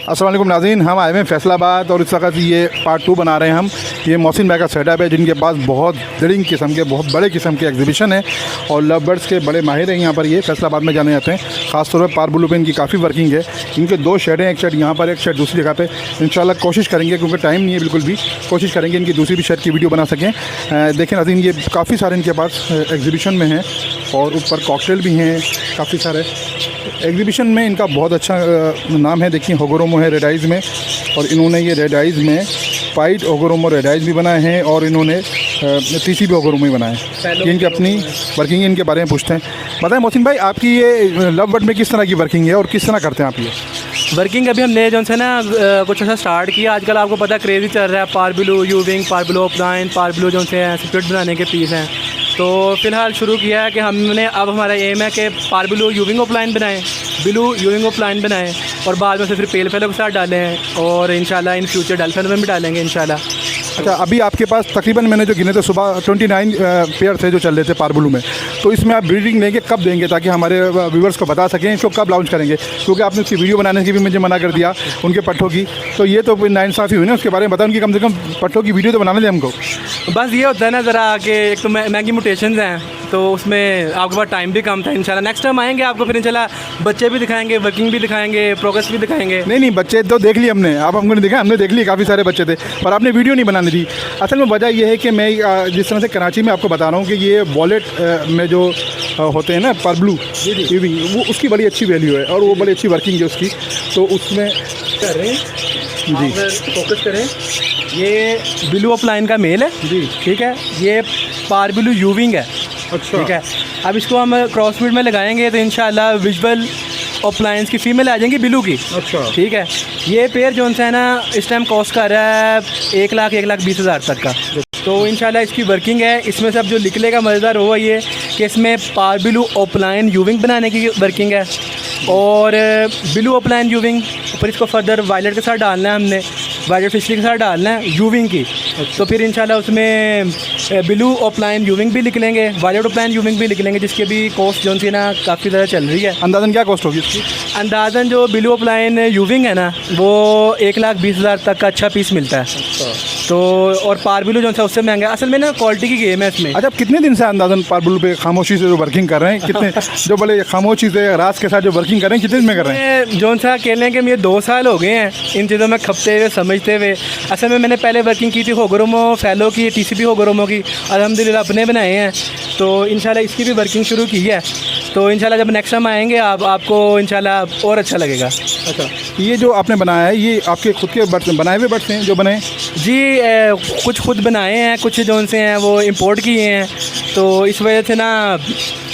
अस्सलाम वालेकुम नाज़रीन, हम आए हैं फैसलाबाद और इस वक्त ये पार्ट 2 बना रहे हैं हम। ये मोहसिन भाई का सेटअप है जिनके पास बहुत बड़ी किस्म के बहुत बड़े किस्म के एग्जीबिशन है और लव बर्ड्स के बड़े माहिर हैं यहाँ पर। ये फैसलाबाद में जाने जाते हैं, ख़ासतौर पर पार ब्लू पे इनकी काफ़ी वर्किंग है। इनके 2 शेड हैं, एक शेड यहाँ पर, एक शेड दूसरी जगह पे। इंशाल्लाह कोशिश करेंगे, क्योंकि टाइम नहीं है बिल्कुल भी, कोशिश करेंगे इनकी दूसरी भी शेड की वीडियो बना सकें। देखें नाज़रीन, ये काफ़ी सारे इनके पास एग्जीबिशन में हैं और ऊपर कॉकटेल भी हैं काफ़ी सारे। एग्जीबिशन में इनका बहुत अच्छा नाम है। देखिए होगोरोमो है रेड आइज़ में, और इन्होंने ये रेड आइज़ में पाइट होगोरोमो रेड आइज़ भी बनाए हैं और इन्होंने तीसी भी होगोरोमो ही बनाए हैं। ये इनकी अपनी वर्किंग है, इनके बारे में पूछते हैं। बताएं मोहसिन भाई, आपकी ये लव बर्ड में किस तरह की वर्किंग है और किस तरह करते हैं आप ये वर्किंग? अभी हमने जो है ना कुछ ऐसा स्टार्ट किया। आजकल आपको पता है क्रेज़ी चल रहा है, पार ब्लू यूविंग, पार ब्लू ऑफलाइन, पार ब्लू जो से स्प्लिट बनाने के पीस हैं। तो फ़िलहाल शुरू किया है कि हमने, अब हमारा एम है कि पार ब्लू यूविंग ऑफलाइन बनाएं, ब्लू यूविंग ऑफलाइन बनाएं और बाद में से फिर पेल फेलो के साथ डालें और इंशाल्लाह इन फ्यूचर डल्फिन में भी डालेंगे इंशाल्लाह। अच्छा, अभी आपके पास तकरीबन मैंने जो गिने थे सुबह 29 पेयर थे जो चल रहे थे पार ब्लू में, तो इसमें आप ब्रीडिंग लेंगे कब देंगे ताकि हमारे व्यूवर्स को बता सकें इसको कब लॉन्च करेंगे? क्योंकि आपने उसकी वीडियो बनाने की भी मुझे मना कर दिया उनके पट्ठों की, तो ये तो नाइंसाफ़ी हुई ना। उसके बारे में बताओ, उनकी कम से कम पट्ठों की वीडियो तो बनाने दें हमको। बस ये होता है ना ज़रा कि एक तो महंगी म्यूटेशंस हैं, तो उसमें आपके पास टाइम भी कम था। इंशाल्लाह नेक्स्ट टाइम आएंगे, आपको फिर इंशाल्लाह बच्चे भी दिखाएंगे, वर्किंग भी दिखाएंगे, प्रोग्रेस भी दिखाएंगे। नहीं, बच्चे तो देख लिए हमने, आप हमको नहीं देखा, हमने देख लिए काफ़ी सारे बच्चे थे, पर आपने वीडियो नहीं बनाने दी। असल में वजह यह है कि मैं जिस तरह से कराची में आपको बता रहा हूँ कि ये वॉलेट में जो होते हैं ना पार ब्लू यूविंग, वो उसकी बड़ी अच्छी वैल्यू है और वो बड़ी अच्छी वर्किंग है उसकी, तो उसमें कर रहे हैं जी, फोकस करें। ये ब्लू ऑफलाइन का मेल है जी, ठीक है। ये पार ब्लू यूविंग है, अच्छा ठीक है। अब इसको हम क्रॉस फीड में लगाएंगे तो इंशाल्लाह विजुअल ऑफलाइंस की फ़ीमेल आ जाएंगी ब्लू की, अच्छा ठीक है। ये पेयर जो है ना इस टाइम कॉस्ट कर रहा है 1,20,000 तक का। तो इंशाल्लाह इसकी वर्किंग है। इसमें से अब जो निकलेगा मज़ेदार वो ये कि इसमें पार ब्लू ऑफलाइन यूविंग बनाने की वर्किंग है और ब्लू ऑफलाइन यूविंग, ऊपर इसको फर्दर वायलेट के साथ डालना है हमने, वायलेट फिशरी के साथ डालना है यूविंग की। तो फिर इंशाल्लाह उसमें ब्लू ऑफलाइन यूविंग भी निकलेंगे, वायलेट ऑफलाइन यूविंग भी निकलेंगे, जिसके भी कॉस्ट जो सी ना काफ़ी ज़्यादा चल रही है। अंदाज़न क्या कॉस्ट होगी इसकी? अंदाज़न जो ब्लू ऑफलाइन यूविंग है ना वो 1,20,000 तक का अच्छा पीस मिलता है। तो और पार ब्लू जो है उससे महंगा है। असल में ना क्वालिटी की गेम है इसमें। अच्छा, कितने दिन से अंदाज़न पार ब्लू पे खामोशी से जो वर्किंग कर रहे हैं, कितने जो बड़े खामोशी से राज के साथ जो वर्किंग कर रहे हैं, कितने दिन में कर रहे हैं? जो सा कह लें कि मुझे 2 साल हो गए हैं इन चीज़ों में खपते हुए, समझते हुए। असल में मैंने पहले वर्किंग की थी होगोरोमो फैलो की, TCP होगोरोमो की, अल्हम्दुलिल्लाह अपने बनाए हैं। तो इंशाल्लाह इसकी भी वर्किंग शुरू की है। तो इंशाल्लाह जब नेक्स्ट टाइम आएंगे आपको इंशाल्लाह और अच्छा लगेगा। अच्छा, ये जो आपने बनाया है ये आपके खुद के बर्ड्स बनाए हुए बर्ड्स हैं जो बने? जी, कुछ खुद बनाए हैं, कुछ जो उनसे हैं वो इंपोर्ट किए हैं। तो इस वजह से ना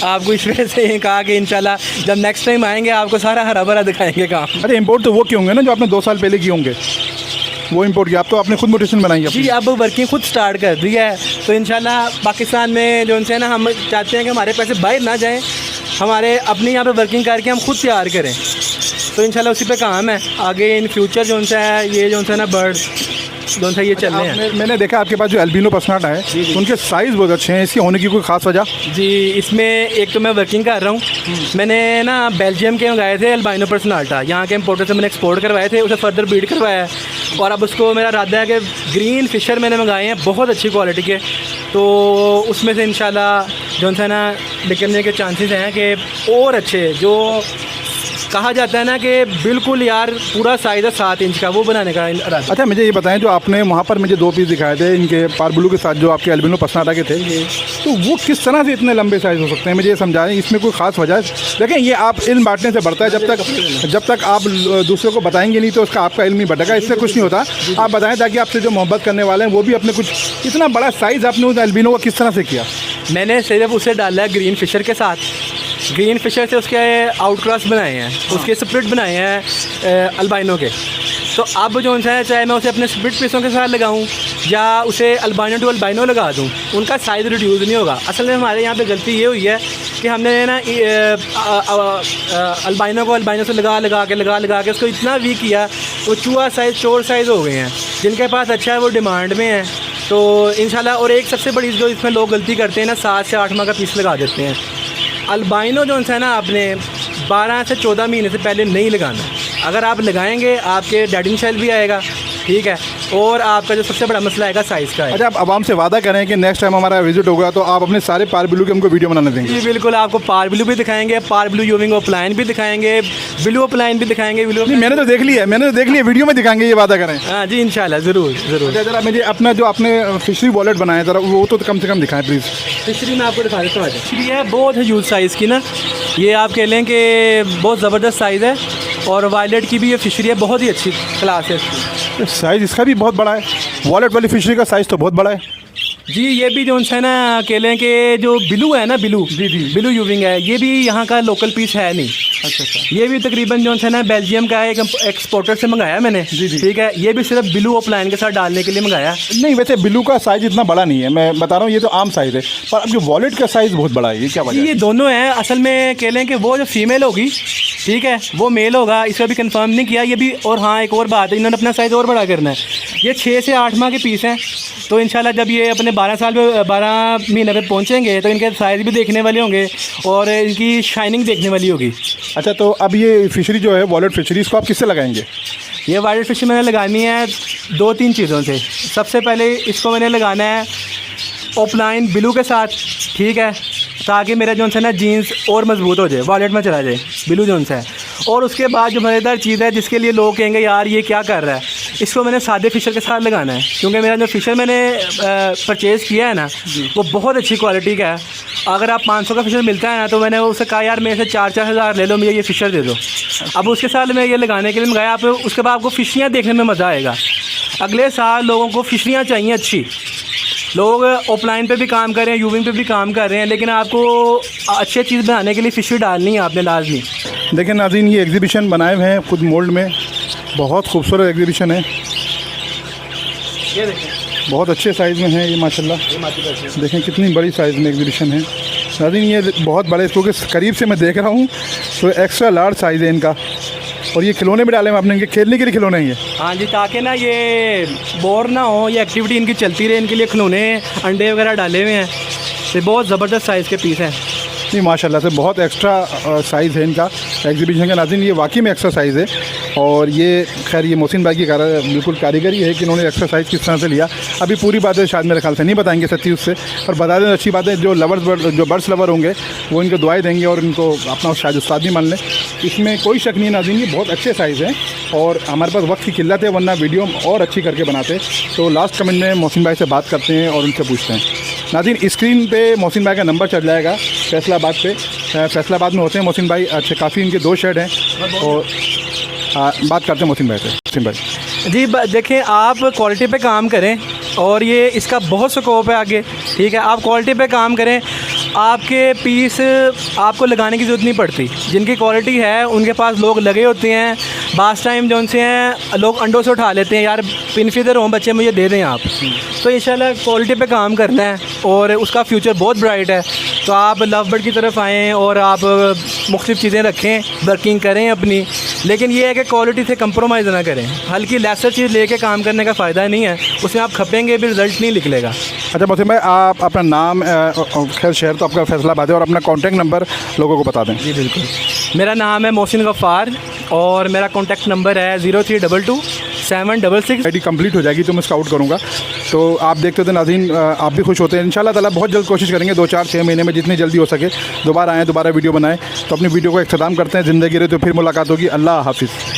आपको इस वजह से कहा कि इंशाल्लाह जब नेक्स्ट टाइम आएंगे आपको सारा हरा भरा दिखाएंगे काम। अरे इंपोर्ट तो वो क्यों होंगे ना जो आपने 2 साल पहले किए होंगे, वो इंपोर्ट किया। आप तो आपने खुद म्यूटेशन बनाई जी, अब वर्किंग खुद स्टार्ट कर दी है। तो इंशाल्लाह पाकिस्तान में जो उनसे ना हम चाहते हैं कि हमारे पैसे बाहर ना जाएं, हमारे अपने यहाँ पे वर्किंग करके हम खुद तैयार करें। तो इंशाल्लाह उसी पे काम है। आगे इन फ्यूचर जो उनसे है ये जो उनसे ना बर्ड जो सा ये चल रहे हैं। मैंने देखा आपके पास जो एल्बिनो पसनाटा है उनके साइज़ बहुत अच्छे हैं, इसके होने की कोई ख़ास वजह? जी, इसमें एक तो मैं वर्किंग कर रहा हूँ। मैंने ना बेल्जियम के मंगाए थे एल्बिनो पर्सनाल्टा, यहाँ के इम्पोर्टर से मैंने एक्सपोर्ट करवाए थे, उसे फर्दर ब्रीड करवाया है और अब उसको मेरा इरादा है कि ग्रीन फिशर मैंने मंगाए हैं बहुत अच्छी क्वालिटी के। तो उसमें से इंशाल्लाह जो है ना निकलने के चांसेस हैं कि और अच्छे, जो कहा जाता है ना कि बिल्कुल यार पूरा साइज़ है 7 इंच का, वो बनाने का इरादा। अच्छा, मुझे ये बताएं, जो आपने वहाँ पर मुझे 2 पीस दिखाए थे इनके पार ब्लू के साथ जो आपके एल्बिनो पसनाटा के थे, तो वो किस तरह से इतने लंबे साइज़ हो सकते हैं? मुझे ये समझाएं, इसमें कोई ख़ास वजह है? देखें, ये आप इल्म बांटने से बढ़ता है। जब तक आप दूसरे को बताएंगे नहीं तो उसका आपका इल्म ही बढ़ेगा, इससे कुछ नहीं होता। आप बताएं ताकि आपसे जो मोहब्बत करने वाले हैं वो भी अपने कुछ, इतना बड़ा साइज़ आपने उस एल्बिनो को किस तरह से किया? मैंने सिर्फ उसे डाला है ग्रीन फिशर के साथ, ग्रीन फिशर से उसके आउटक्रॉस बनाए हैं, उसके स्प्लिट बनाए हैं अल्बाइनो के। तो अब जो है चाहे मैं उसे अपने स्प्लिट पीसों के साथ लगाऊं या उसे अल्बाइनो टू अल्बाइनो लगा दूं, उनका साइज़ रिड्यूस नहीं होगा। असल में हमारे यहाँ पे गलती ये हुई है कि हमने ना अल्बाइनो को अल्बाइनो से लगा के उसको इतना वीक किया, वो चूहा साइज़ चोर साइज़ हो गए हैं। जिनके पास अच्छा है वो डिमांड में है। तो इंशाल्लाह, और एक सबसे बड़ी जो इसमें लोग गलती करते हैं ना, 7 से 8 माह का पीस लगा देते हैं। अल्बाइनो जो है ना आपने 12 से 14 महीने से पहले नहीं लगाना। अगर आप लगाएंगे आपके डेडिंग शेल भी आएगा, ठीक है, और आपका जो सबसे बड़ा मसला आएगा साइज़ का है। अच्छा, आप आवाम से वादा करें कि नेक्स्ट टाइम हमारा विजिट होगा तो आप अपने सारे पार ब्लू के हमको वीडियो बनाने देंगे। जी बिल्कुल, आपको पार ब्लू भी दिखाएंगे, पार ब्लू यूविंग ऑफलाइन भी दिखाएंगे, ब्लू ऑफलाइन भी दिखाएंगे। ब्लू नहीं, मैंने तो देख लिया है, वीडियो में दिखाएंगे, ये वादा करें। हाँ जी, इंशाल्लाह, ज़रूर ज़रूर। अच्छा, जरा मुझे अपना जो आपने फिशरी वॉलेट बनाया जरा वो तो कम से कम दिखाएं प्लीज़। फिशरी में आपको दिखा देता हूँ। फिशरी है बहुत ह्यूज साइज़ की ना, ये आप कह लें कि बहुत ज़बरदस्त साइज़ है, और वायलेट की भी ये फिशरी है, बहुत ही अच्छी क्लास है इसकी। साइज़ इसका भी बहुत बड़ा है, वॉलेट वाली फिशरी का साइज़ तो बहुत बड़ा है जी। ये भी जो है ना कह लें कि जो ब्लू है ना, ब्लू यूविंग है, ये भी यहाँ का लोकल पीस है नहीं। अच्छा, ये भी तकरीबन जो है ना बेल्जियम का एक एक्सपोर्टर से मंगाया मैंने। जी। ठीक है, ये भी सिर्फ ब्लू ऑफलाइन के साथ डालने के लिए मंगाया। नहीं, वैसे ब्लू का साइज़ इतना बड़ा नहीं है, मैं बता रहा हूँ, ये तो आम साइज़ है, पर अब जो वॉलेट का साइज़ बहुत बड़ा है, ये क्या वजह है? ये दोनों हैं असल में, कह लें कि वो जो फीमेल होगी, ठीक है, वो मेल होगा, इसका भी कंफर्म नहीं किया ये भी। और हाँ, एक और बात है, इन्होंने अपना साइज़ और बड़ा करना है। ये 6 से 8 माह के पीस हैं, तो इंशाल्लाह जब ये अपने 12 महीने पे पहुँचेंगे तो इनके साइज़ भी देखने वाले होंगे और इनकी शाइनिंग देखने वाली होगी। अच्छा, तो अब ये फिशरी जो है वॉलेट फिशरी, इसको आप किससे लगाएंगे? ये वायलेट फिश मैंने लगानी है 2-3 चीज़ों से। सबसे पहले इसको मैंने लगाना है ऑफलाइन ब्लू के साथ, ठीक है, ताकि मेरा जो है ना जीन्स और मजबूत हो जाए, वॉलेट में चला जाए ब्लू जो है। और उसके बाद जो मज़ेदार चीज़ है जिसके लिए लोग कहेंगे यार ये क्या कर रहा है, इसको मैंने सादे फिशर के साथ लगाना है, क्योंकि मेरा जो फिशर मैंने परचेज़ किया है ना वो बहुत अच्छी क्वालिटी का है। अगर आप 500 का फिशर मिलता है ना, तो मैंने उससे कहा यार मेरे से 4-4 हज़ार ले लो, मुझे ये फिशर दे दो। अब उसके साथ मैं ये लगाने के लिए मंगाया। आप उसके बाद आपको फिशरियाँ देखने में मज़ा आएगा। अगले साल लोगों को फिशरियाँ चाहिए अच्छी, लोग ऑफलाइन पे भी काम कर रहे हैं, यूविंग पे भी काम कर रहे हैं, लेकिन आपको अच्छी चीज़ बनाने के लिए फिशरी डालनी है आपने लाजमी। देखिए नाज़रीन, ये एग्जीबिशन बनाए हुए हैं खुद मोल्ड में, बहुत खूबसूरत एग्जीबिशन है, ये देखें, बहुत अच्छे साइज़ में है ये माशाल्लाह। देखें कितनी बड़ी साइज़ में एग्जीबिशन है नाज़रीन, ये बहुत बड़े, क्योंकि करीब से मैं देख रहा हूँ तो एक्स्ट्रा लार्ज साइज़ है इनका। और ये खिलौने भी डाले हैं आपने, इनके खेलने के लिए खिलौने हैं ये? हाँ जी, ताकि ना ये बोर ना हो, ये एक्टिविटी इनकी चलती रहे, इनके लिए खिलौने अंडे वगैरह डाले हुए हैं। ये बहुत ज़बरदस्त साइज़ के पीस हैं। नहीं माशाल्लाह से बहुत एक्स्ट्रा साइज़ है इनका एग्जीबिशन का नाज़रीन, ये वाकई में एक्स्ट्रा साइज़ है। और ये खैर ये मोहसिन भाई की बिल्कुल कारीगरी है कि इन्होंने एक्स्ट्रा साइज़ किस तरह से लिया। अभी पूरी बातें शायद मेरे ख्याल से नहीं बताएंगे सच्ची उससे, और बता दें अच्छी बात है, जो बर्ड्स लवर होंगे वो इनको दुआएं देंगे और इनको अपना शायद उस्ताद भी मान लें, इसमें कोई शक नहीं है नाज़रीन। ये बहुत अच्छे साइज़ हैं और हमारे पास वक्त की किल्लत है, वरना वीडियो हम और अच्छी करके बनाते। तो लास्ट कमेंट में मोहसिन भाई से बात करते हैं और उनसे पूछते हैं। नाज़रीन, स्क्रीन पे मोहसिन भाई का नंबर चल जाएगा, फैसलाबाद पे, फैसलाबाद में होते हैं मोहसिन भाई। अच्छे काफ़ी इनके 2 शेड हैं और बात करते हैं मोहसिन भाई से। मोहसिन भाई जी, देखें, आप क्वालिटी पे काम करें और ये इसका बहुत स्कोप है आगे, ठीक है। आप क्वालिटी पे काम करें, आपके पीस आपको लगाने की ज़रूरत नहीं पड़ती। जिनकी क्वालिटी है उनके पास लोग लगे होते हैं। बास टाइम जो उनसे हैं लोग अंडों से उठा लेते हैं, यार पिनफिदर हों बच्चे मुझे दे दें आप। तो इंशाल्लाह क्वालिटी पे काम करना है और उसका फ्यूचर बहुत ब्राइट है। तो आप लव बर्ड की तरफ आएँ और आप मुख्तलिफ़ चीज़ें रखें, वर्किंग करें अपनी, लेकिन ये है कि क्वालिटी से कंप्रोमाइज़ ना करें। हल्की लेसर चीज़ लेके काम करने का फ़ायदा नहीं है, उसमें आप खपेंगे भी रिज़ल्ट नहीं निकलेगा। अच्छा मोहसिन भाई, आप अपना नाम, खैर शहर तो आपका फैसलाबाद है, और अपना कॉन्टैक्ट नंबर लोगों को बता दें। जी बिल्कुल, मेरा नाम है मोहसिन गफ़ार और मेरा कॉन्टैक्ट नंबर है 0322 766। आईडी कंप्लीट हो जाएगी तो मैं स्काउट करूँगा। तो आप देखते थे नाज़रीन, आप भी खुश होते हैं। इंशाल्लाह ताला बहुत जल्द कोशिश करेंगे 2-4-6 महीने में जितनी जल्दी हो सके दोबारा आएँ, दोबारा वीडियो बनाएं। तो अपनी वीडियो को इख्तिताम करते हैं। ज़िंदगी रहे तो फिर मुलाकात होगी। अल्लाह हाफिज़।